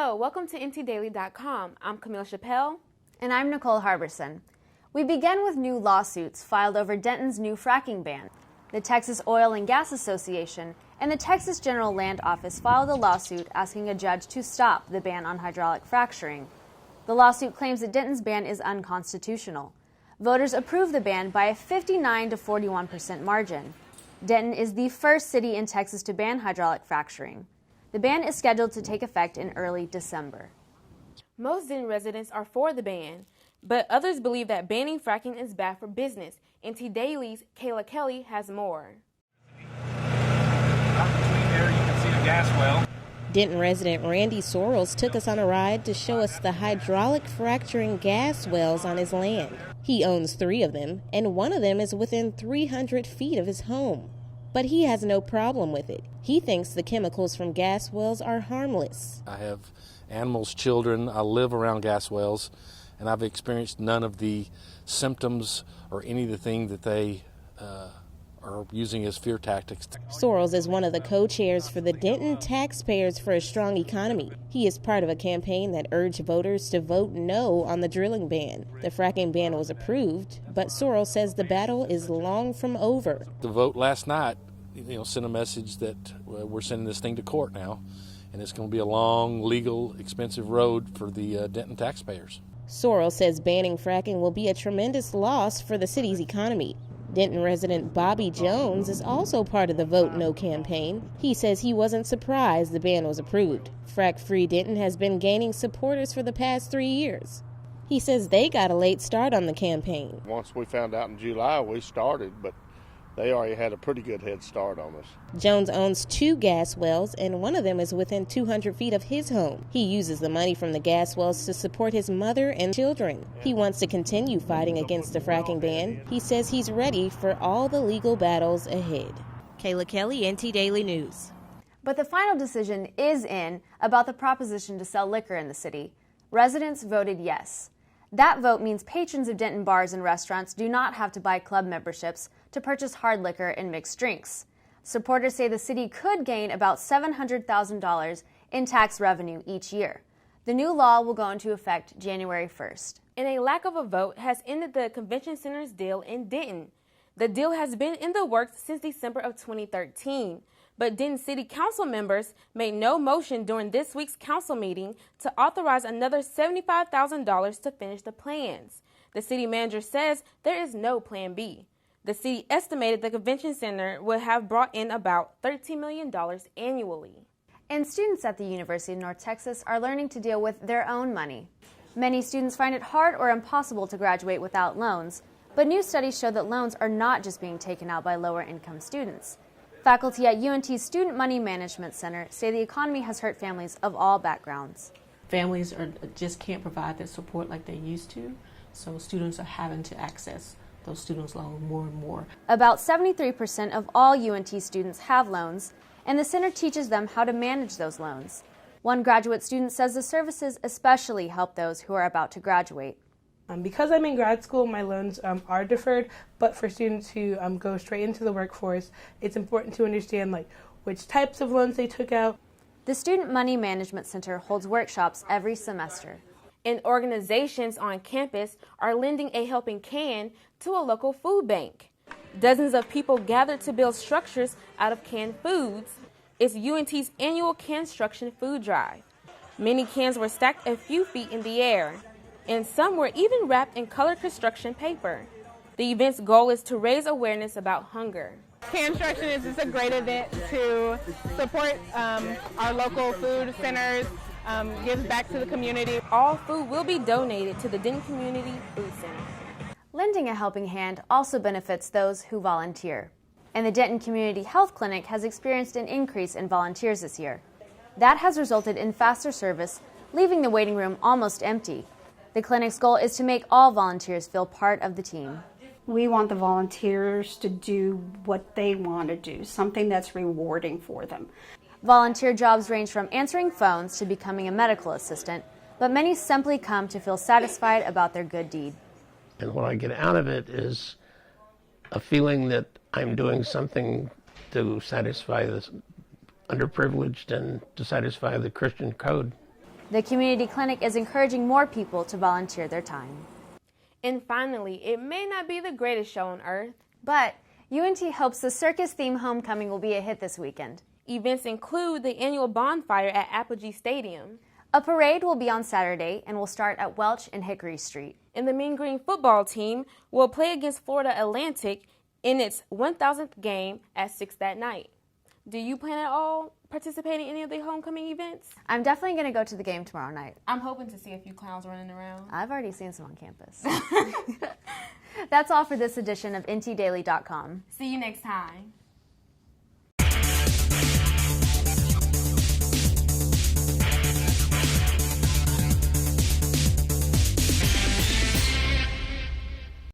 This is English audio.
Hello, welcome to NTDaily.com. I'm Camille Chappelle. And I'm Nicole Harbison. We begin with new lawsuits filed over Denton's new fracking ban. The Texas Oil and Gas Association and the Texas General Land Office filed a lawsuit asking a judge to stop the ban on hydraulic fracturing. The lawsuit claims that Denton's ban is unconstitutional. Voters approved the ban by a 59 to 41% margin. Denton is the first city in Texas to ban hydraulic fracturing. The ban is scheduled to take effect in early December. Most Denton residents are for the ban, but others believe that banning fracking is bad for business. NT Daily's Kayla Kelly has more. Right between there, you can see a gas well. Denton resident Randy Sorrells took us on a ride to show us the hydraulic fracturing gas wells on his land. He owns 3 of them, and one of them is within 300 feet of his home. But he has no problem with it. He thinks the chemicals from gas wells are harmless. I have animals, children. I live around gas wells, and I've experienced none of the symptoms or any of the things that they are using as fear tactics. Sorrells is one of the co-chairs for the Denton Taxpayers for a Strong Economy. He is part of a campaign that urged voters to vote no on the drilling ban. The fracking ban was approved, but Sorrells says the battle is long from over. The vote last night, sent a message that we're sending this thing to court now, and it's going to be a long, legal, expensive road for the Denton taxpayers. Sorrells says banning fracking will be a tremendous loss for the city's economy. Denton resident Bobby Jones is also part of the Vote No campaign. He says he wasn't surprised the ban was approved. Frack-Free Denton has been gaining supporters for the past 3 years. He says they got a late start on the campaign. Once we found out in July, we started, but they already had a pretty good head start on us. Jones owns 2 gas wells, and one of them is within 200 feet of his home. He uses the money from the gas wells to support his mother and children. He wants to continue fighting against the fracking ban. He says he's ready for all the legal battles ahead. Kayla Kelly, NT Daily News. But the final decision is in about the proposition to sell liquor in the city. Residents voted yes. That vote means patrons of Denton bars and restaurants do not have to buy club memberships to purchase hard liquor and mixed drinks. Supporters say the city could gain about $700,000 in tax revenue each year. The new law will go into effect January 1st. And a lack of a vote has ended the convention center's deal in Denton. The deal has been in the works since December of 2013. But Denton City Council members made no motion during this week's council meeting to authorize another $75,000 to finish the plans. The city manager says there is no plan B. The city estimated the convention center would have brought in about $13 million annually. And students at the University of North Texas are learning to deal with their own money. Many students find it hard or impossible to graduate without loans, but new studies show that loans are not just being taken out by lower-income students. Faculty at UNT's Student Money Management Center say the economy has hurt families of all backgrounds. Families just can't provide that support like they used to, so students are having to access those students' loans more and more. About 73% of all UNT students have loans, and the center teaches them how to manage those loans. One graduate student says the services especially help those who are about to graduate. Because I'm in grad school, my loans are deferred, but for students who go straight into the workforce, it's important to understand which types of loans they took out. The Student Money Management Center holds workshops every semester. And organizations on campus are lending a helping hand to a local food bank. Dozens of people gathered to build structures out of canned foods. It's UNT's annual Construction Food Drive. Many cans were stacked a few feet in the air, and some were even wrapped in colored construction paper. The event's goal is to raise awareness about hunger. Construction is just a great event to support our local food centers, gives back to the community. All food will be donated to the Denton Community Food Center. Lending a helping hand also benefits those who volunteer. And the Denton Community Health Clinic has experienced an increase in volunteers this year. That has resulted in faster service, leaving the waiting room almost empty. The clinic's goal is to make all volunteers feel part of the team. We want the volunteers to do what they want to do, something that's rewarding for them. Volunteer jobs range from answering phones to becoming a medical assistant, but many simply come to feel satisfied about their good deed. And what I get out of it is a feeling that I'm doing something to satisfy the underprivileged and to satisfy the Christian code. The community clinic is encouraging more people to volunteer their time. And finally, it may not be the greatest show on earth, but UNT hopes the circus-themed homecoming will be a hit this weekend. Events include the annual bonfire at Apogee Stadium. A parade will be on Saturday and will start at Welch and Hickory Street. And the Mean Green football team will play against Florida Atlantic in its 1,000th game at 6 that night. Do you plan at all participating in any of the homecoming events? I'm definitely going to go to the game tomorrow night. I'm hoping to see a few clowns running around. I've already seen some on campus. That's all for this edition of NTDaily.com. See you next time.